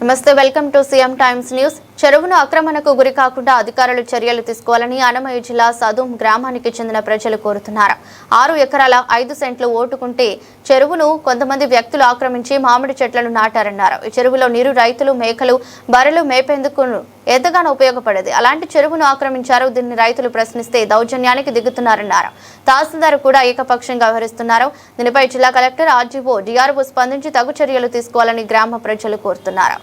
నమస్తే, welcome to CM times news. చెరువును ఆక్రమణకు గురి కాకుండా అధికారులు చర్యలు తీసుకోవాలని అన్నమయ్య జిల్లా సదుం గ్రామానికి చెందిన ప్రజలు కోరుతున్నారు. 6 ఎకరాల 5 సెంట్లు ఓటుకుంటే చెరువును కొంతమంది వ్యక్తులు ఆక్రమించి మామిడి చెట్లను నాటారన్నారు. ఈ చెరువులో నీరు రైతులు, మేకలు, బర్రెలు మేపేందుకు ఎంతగానో ఉపయోగపడేది. అలాంటి చెరువును ఆక్రమించారు. దీన్ని రైతులు ప్రశ్నిస్తే దౌర్జన్యానికి దిగుతున్నారన్నారు. తహసీల్దార్ కూడా ఏకపక్షంగా వ్యవహరిస్తున్నారు. దీనిపై జిల్లా కలెక్టర్, ఆర్జీఓ, డిఆర్ఓ స్పందించి తగు చర్యలు తీసుకోవాలని గ్రామ ప్రజలు కోరుతున్నారు.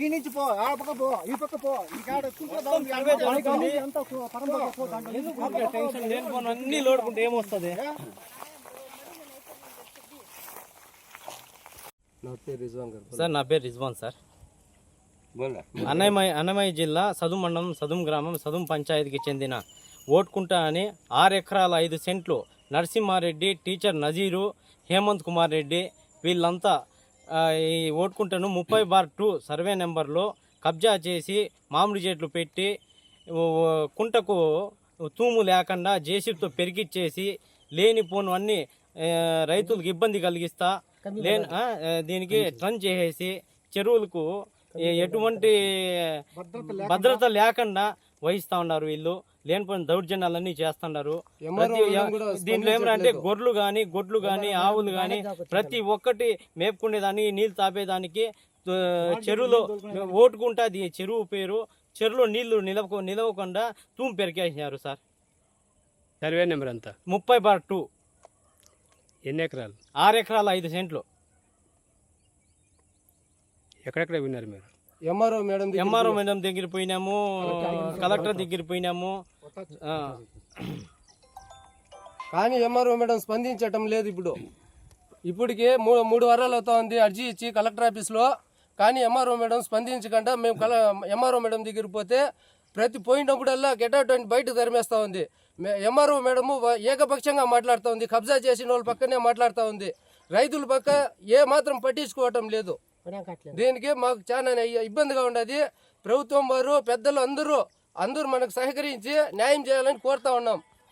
ఈ నుంచి పో, ఆ పక్క పో, ఈ పక్క పో, అన్ని లోడుకుంటే ఏమొస్తుంది? సార్, నా పేరు రిజ్వాన్ సార్. అన్నమయ్య జిల్లా సదుం మండలం, సదుం గ్రామం, సదుం పంచాయతీకి చెందిన ఓట్కుంట అని 6 ఎకరాల 5 సెంట్లు నరసింహారెడ్డి, టీచర్ నజీరు, హేమంత్ కుమార్ రెడ్డి వీళ్ళంతా ఈ ఓట్కుంటను 30/2 సర్వే నెంబర్లో కబ్జా చేసి మామిడి చెట్లు పెట్టి కుంటకు తూము లేకుండా జేసీబీతో పెరిగిచ్చేసి లేనిపోను అన్ని రైతులకు ఇబ్బంది కలిగిస్తా దీనికి ట్రన్ చేసేసి చెరువులకు ఎటువంటి భద్రత లేకుండా వహిస్తూ ఉన్నారు. వీళ్ళు లేనిపోయిన దౌర్జన్యాలన్నీ చేస్తున్నారు. దీంట్లో ఏమంటే గొడ్లు కానీ ఆవులు కానీ ప్రతి ఒక్కటి మేపుకునేదానికి, నీళ్లు తాపేదానికి చెరువులో ఓటుకుంటా చెరువు పేరు, చెరువులో నీళ్లు నిలవకుండా తూము పెరికేసినారు సార్. సర్వే నెంబర్ ఎంత? 30/2. ఎన్ని ఎకరాలు? 6 ఎకరాల 5 సెంట్లు. ఎక్కడెక్కడ విన్నారు మీరు? ఎంఆర్ఓ మేడం దగ్గర పోయినాము, కలెక్టర్ దగ్గర పోయినాము. కానీ ఎంఆర్ఓ మేడం స్పందించటం లేదు. ఇప్పటికి 3 వారాలు అవుతా ఉంది అర్జీ ఇచ్చి కలెక్టర్ ఆఫీస్లో. కానీ ఎంఆర్ఓ మేడం స్పందించకుండా మేము ఎంఆర్ఓ మేడం దగ్గర పోతే ప్రతి పోయినప్పుడల్లా గెటౌట్ అని బయట తరిమేస్తూ ఉంది. ఎంఆర్ఓ మేడము ఏకపక్షంగా మాట్లాడుతూ ఉంది. కబ్జా చేసిన వాళ్ళ పక్కనే మాట్లాడుతూ ఉంది. రైతుల పక్క ఏ మాత్రం పట్టించుకోవటం లేదు. దీనికి మాకు చాలా ఇబ్బందిగా ఉండదు. ప్రభుత్వం వారు, పెద్దలు అందరూ మనకు సహకరించి న్యాయం చేయాలని కోరుతా ఉన్నాం.